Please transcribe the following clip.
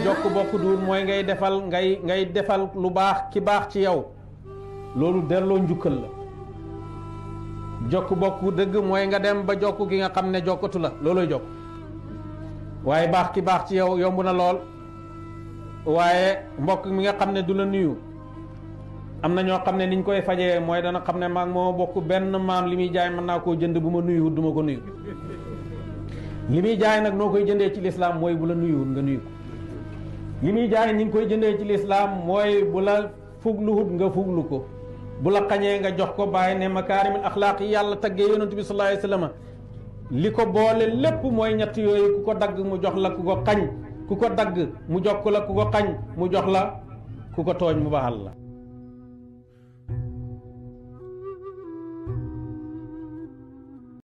jokk bokk duur mooy ngay defal lu baax ki baax ci yow loolu delloo njukkal la. jokk bokk dëgg mooy nga dem ba jokk gi nga xam ne jokkatu la looloy jokk waaye baax ki baax ci yow yomb na lool waaye mbokk mi nga xam ne du la nuyu am na ñoo xam ne niñ koy fajee mooy dana xam ne maag moo bokk benn maam li muy jaay mën naa koo jënd bu ma nuyuwut du ma ko nuyu li muy jaay nag noo koy jëndee ci lislaam mooy bu la nuyuwut nga nuyu ko li muy jaay ni nga koy jëndee ci lislaam mooy bu la fugluwut nga fuglu ko bu la xañee nga jox ko bàyyi ne makaarimul axlaaq yi yàlla taggee yonent bi sallallahu alayhi wa sallam li ko boole lépp mooy ñett yooyu ku ko dagg mu jox la ku ko xañ ku ko dagg mu jox la ku ko xañ mu jox la ku ko tooñ mu baxal la